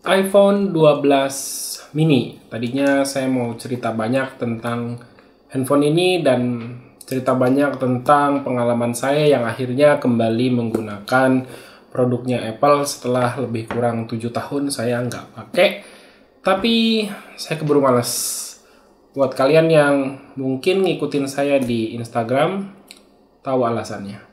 iPhone 12 mini. Tadinya saya mau cerita banyak tentang handphone ini dan cerita banyak tentang pengalaman saya yang akhirnya kembali menggunakan produknya Apple setelah lebih kurang 7 tahun saya nggak pakai. Tapi saya keburu males. Buat kalian yang mungkin ngikutin saya di Instagram, tahu alasannya.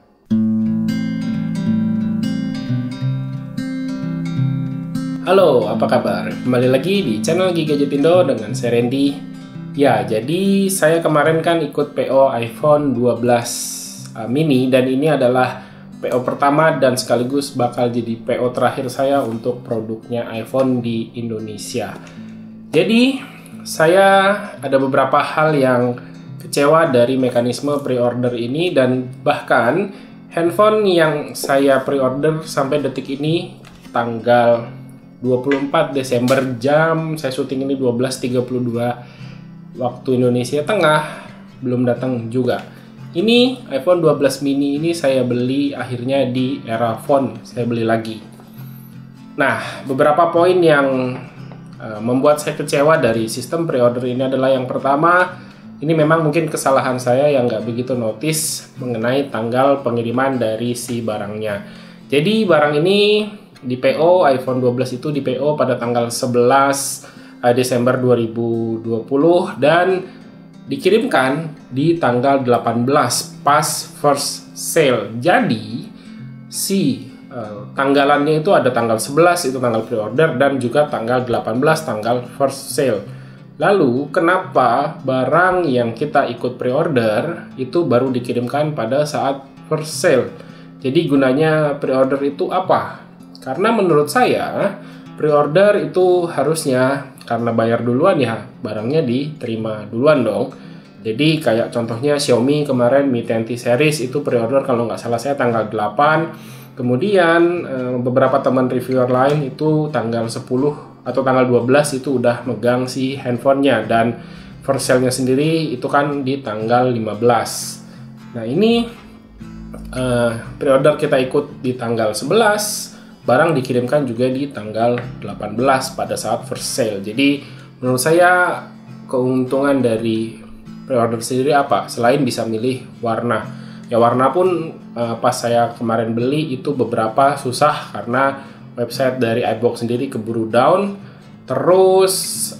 Halo, apa kabar? Kembali lagi di channel Gigadjetindo dengan saya Randy. Ya, jadi saya kemarin kan ikut PO iPhone 12 mini dan ini adalah PO pertama dan sekaligus bakal jadi PO terakhir saya untuk produknya iPhone di Indonesia. Jadi, saya ada beberapa hal yang kecewa dari mekanisme pre-order ini dan bahkan handphone yang saya pre-order sampai detik ini tanggal 24 Desember saya syuting ini 12.32 waktu Indonesia Tengah belum datang juga. Ini iPhone 12 mini ini saya beli akhirnya di Erafone, saya beli lagi. Nah, beberapa poin yang membuat saya kecewa dari sistem pre-order ini adalah yang pertama, ini memang mungkin kesalahan saya yang nggak begitu notice mengenai tanggal pengiriman dari si barangnya. Jadi barang ini di PO iPhone 12 itu di PO pada tanggal 11 Desember 2020 dan dikirimkan di tanggal 18 pas first sale. Jadi si tanggalannya itu ada tanggal 11 itu tanggal pre-order dan juga tanggal 18 tanggal first sale. Lalu kenapa barang yang kita ikut pre-order itu baru dikirimkan pada saat first sale? Jadi gunanya pre-order itu apa? Karena menurut saya pre-order itu harusnya karena bayar duluan ya barangnya diterima duluan dong. Jadi kayak contohnya Xiaomi kemarin Mi 10T series itu pre-order kalau nggak salah saya tanggal 8. Kemudian beberapa teman reviewer lain itu tanggal 10 atau tanggal 12 itu udah megang si handphonenya dan first sale-nya sendiri itu kan di tanggal 15. Nah ini pre-order kita ikut di tanggal 11. Barang dikirimkan juga di tanggal 18 pada saat first sale. Jadi menurut saya keuntungan dari pre-order sendiri apa? Selain bisa milih warna. Ya warna pun pas saya kemarin beli itu beberapa susah karena website dari iBox sendiri keburu down. Terus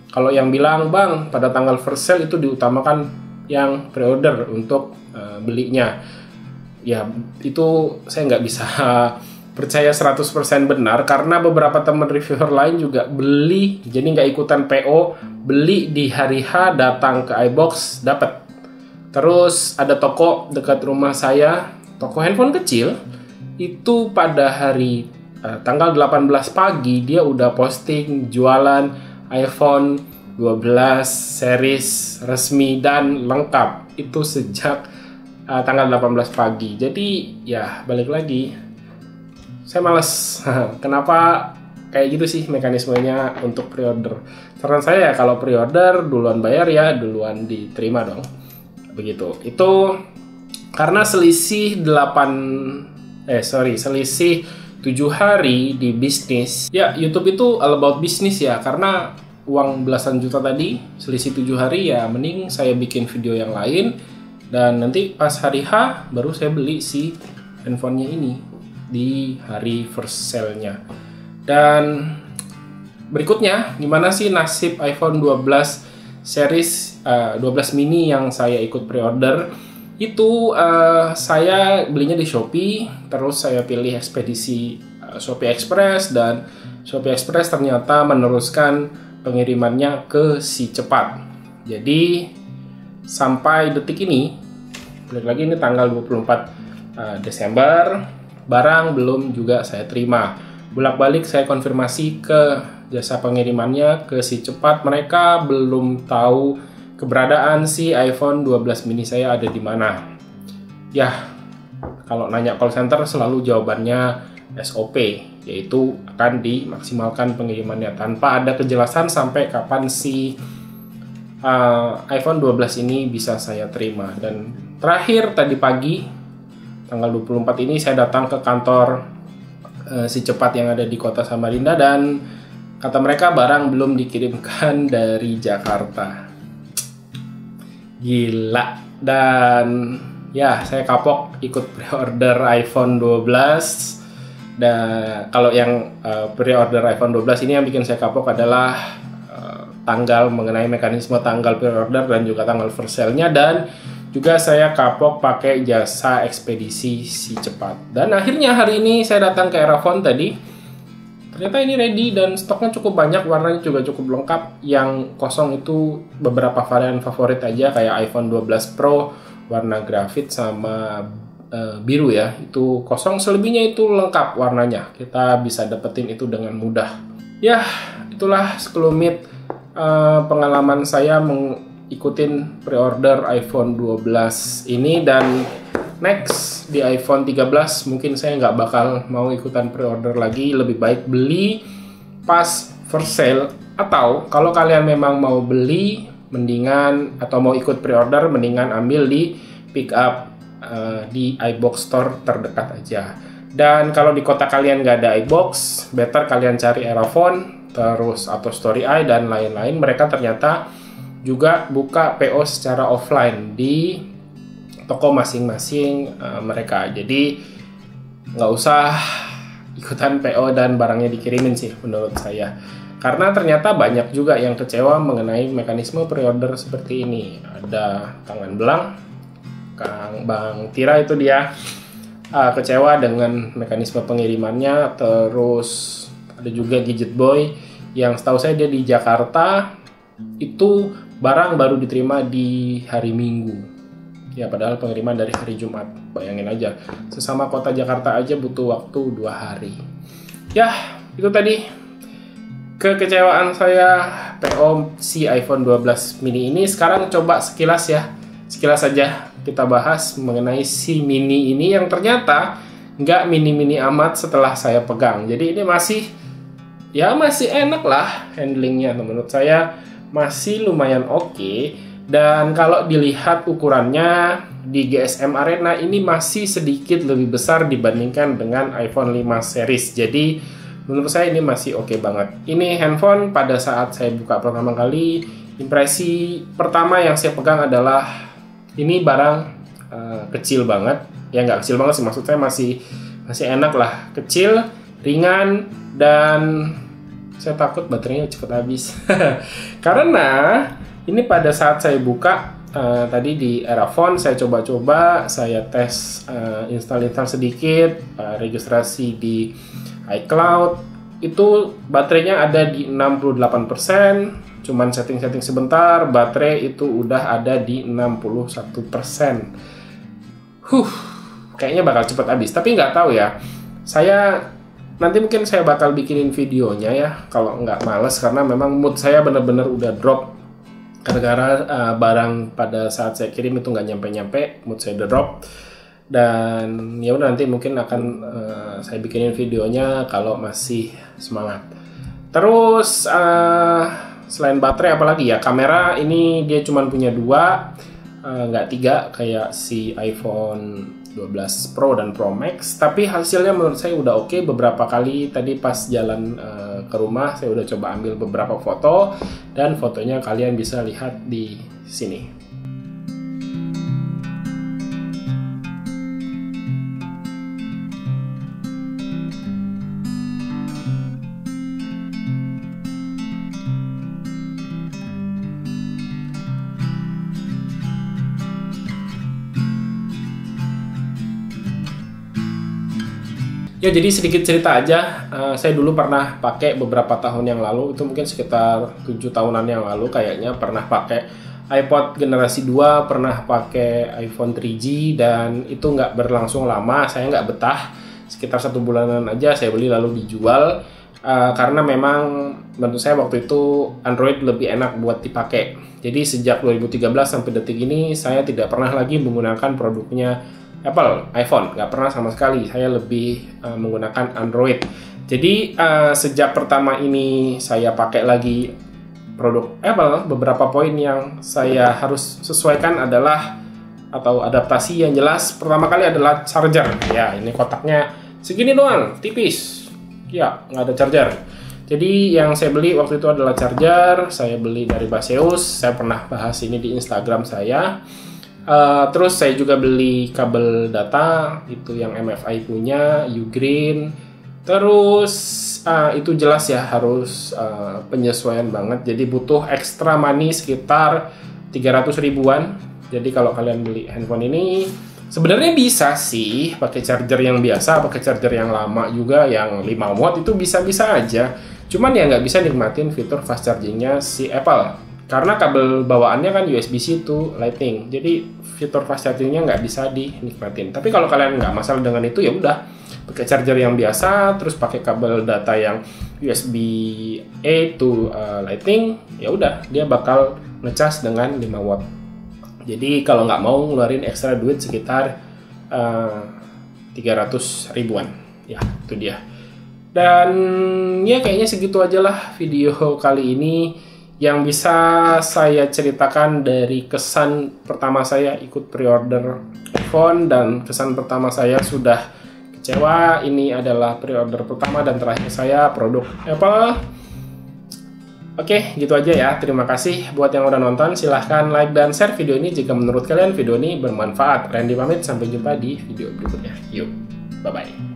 kalau yang bilang bang pada tanggal first sale itu diutamakan yang pre-order untuk belinya. Ya itu saya nggak bisa percaya 100% benar karena beberapa teman reviewer lain juga beli jadi nggak ikutan PO, beli di hari H datang ke iBox dapat. Terus ada toko dekat rumah saya, toko handphone kecil itu pada hari tanggal 18 pagi dia udah posting jualan iPhone 12 series resmi dan lengkap itu sejak tanggal 18 pagi. Jadi ya balik lagi saya malas. Kenapa kayak gitu sih mekanismenya untuk pre-order? Saran saya ya kalau pre-order duluan bayar ya duluan diterima dong. Begitu. Itu karena selisih 7 hari di bisnis. Ya YouTube itu all about bisnis ya karena uang belasan juta tadi selisih 7 hari ya mending saya bikin video yang lain. Dan nanti pas hari H baru saya beli si handphonenya ini di hari first sale-nya. Dan berikutnya gimana sih nasib iPhone 12 series 12 mini yang saya ikut pre-order? Itu saya belinya di Shopee, terus saya pilih ekspedisi Shopee Express dan Shopee Express ternyata meneruskan pengirimannya ke si cepat. Jadi sampai detik ini balik lagi ini tanggal 24 Desember barang belum juga saya terima. Bolak-balik saya konfirmasi ke jasa pengirimannya ke si cepat, mereka belum tahu keberadaan si iPhone 12 mini saya ada di mana. Ya, kalau nanya call center selalu jawabannya SOP, yaitu akan dimaksimalkan pengirimannya tanpa ada kejelasan sampai kapan si iPhone 12 ini bisa saya terima. Dan terakhir tadi pagi tanggal 24 ini saya datang ke kantor Si Cepat yang ada di kota Samarinda, dan kata mereka barang belum dikirimkan dari Jakarta. Gila. Dan ya, saya kapok ikut pre-order iPhone 12. Dan kalau yang pre-order iPhone 12 ini yang bikin saya kapok adalah tanggal, mengenai mekanisme tanggal pre-order dan juga tanggal first sale-nya, dan juga saya kapok pakai jasa ekspedisi Si Cepat. Dan akhirnya hari ini saya datang ke Erafone tadi. Ternyata ini ready dan stoknya cukup banyak, warnanya juga cukup lengkap. Yang kosong itu beberapa varian favorit aja, kayak iPhone 12 Pro warna grafit sama biru ya. Itu kosong, selebihnya itu lengkap warnanya. Kita bisa dapetin itu dengan mudah. Ya, itulah sekelumit pengalaman saya ikutin pre-order iPhone 12 ini, dan next di iPhone 13 mungkin saya nggak bakal mau ikutan pre-order lagi. Lebih baik beli pas first sale, atau kalau kalian memang mau beli mendingan, atau mau ikut pre-order, mendingan ambil di pick up di iBox Store terdekat aja. Dan kalau di kota kalian nggak ada iBox, better kalian cari Erafone terus atau Story-i dan lain-lain. Mereka ternyata juga buka PO secara offline di toko masing-masing mereka. Jadi nggak usah ikutan PO dan barangnya dikirimin sih menurut saya. Karena ternyata banyak juga yang kecewa mengenai mekanisme pre-order seperti ini. Ada Tangan Belang, Bang Tira itu dia kecewa dengan mekanisme pengirimannya. Terus ada juga Gadget Boy yang setahu saya dia di Jakarta, itu barang baru diterima di hari Minggu. Ya, padahal pengiriman dari hari Jumat. Bayangin aja, sesama kota Jakarta aja butuh waktu 2 hari. Ya, itu tadi kekecewaan saya PO si iPhone 12 mini ini. Sekarang coba sekilas saja kita bahas mengenai si mini ini, yang ternyata nggak mini-mini amat setelah saya pegang. Jadi ini masih enak lah handlingnya, menurut saya masih lumayan oke. Dan kalau dilihat ukurannya di GSM Arena ini masih sedikit lebih besar dibandingkan dengan iPhone 5 series. Jadi menurut saya ini masih oke banget. Ini handphone pada saat saya buka pertama kali, impresi pertama yang saya pegang adalah ini barang kecil banget. Ya nggak kecil banget sih, maksud saya masih enak lah, kecil, ringan, dan saya takut baterainya cepat habis. Karena ini pada saat saya buka tadi di Erafone, saya coba-coba, saya tes install sedikit, registrasi di iCloud, itu baterainya ada di 68%. Cuman setting-setting sebentar, baterai itu udah ada di 61%. Kayaknya bakal cepat habis, tapi nggak tahu ya. Nanti mungkin saya bakal bikinin videonya ya, kalau nggak males, karena memang mood saya bener-bener udah drop. Gara-gara barang pada saat saya kirim itu nggak nyampe-nyampe, mood saya udah drop. Dan ya udah, nanti mungkin akan saya bikinin videonya kalau masih semangat. Terus selain baterai apalagi ya, kamera ini dia cuma punya 2, nggak 3 kayak si iPhone 12 Pro dan Pro Max, tapi hasilnya menurut saya udah oke. Beberapa kali tadi pas jalan ke rumah saya udah coba ambil beberapa foto, dan fotonya kalian bisa lihat di sini. Ya, jadi sedikit cerita aja, saya dulu pernah pakai beberapa tahun yang lalu, itu mungkin sekitar 7 tahunan yang lalu kayaknya, pernah pakai iPod generasi 2, pernah pakai iPhone 3G, dan itu nggak berlangsung lama, saya nggak betah, sekitar 1 bulanan aja saya beli lalu dijual, karena memang menurut saya waktu itu Android lebih enak buat dipakai. Jadi sejak 2013 sampai detik ini saya tidak pernah lagi menggunakan produknya Apple, iPhone, nggak pernah sama sekali. Saya lebih menggunakan Android. Jadi sejak pertama ini saya pakai lagi produk Apple, beberapa poin yang saya harus sesuaikan adalah atau adaptasi yang jelas pertama kali adalah charger. Ya, ini kotaknya segini doang, tipis. Ya, nggak ada charger. Jadi yang saya beli waktu itu adalah charger. Saya beli dari Baseus. Saya pernah bahas ini di Instagram saya. Terus saya juga beli kabel data itu yang MFI punya, Ugreen. Terus itu jelas ya harus penyesuaian banget. Jadi butuh extra money sekitar 300 ribuan. Jadi kalau kalian beli handphone ini sebenarnya bisa sih pakai charger yang biasa, pakai charger yang lama juga yang 5 watt itu bisa-bisa aja. Cuman ya nggak bisa nikmatin fitur fast chargingnya si Apple. Karena kabel bawaannya kan USB-C to Lightning. Jadi fitur fast chargingnya nggak bisa dinikmatin. Tapi kalau kalian nggak masalah dengan itu ya udah pakai charger yang biasa, terus pakai kabel data yang USB-A to Lightning, ya udah dia bakal ngecas dengan 5 watt. Jadi kalau nggak mau ngeluarin ekstra duit sekitar 300 ribuan. Ya, itu dia. Dan ya kayaknya segitu aja lah video kali ini yang bisa saya ceritakan dari kesan pertama saya ikut pre-order iPhone dan kesan pertama saya sudah kecewa. Ini adalah pre-order pertama dan terakhir saya produk Apple. Oke, gitu aja ya. Terima kasih buat yang udah nonton. Silahkan like dan share video ini jika menurut kalian video ini bermanfaat. Randy pamit, sampai jumpa di video berikutnya. Yuk, bye-bye.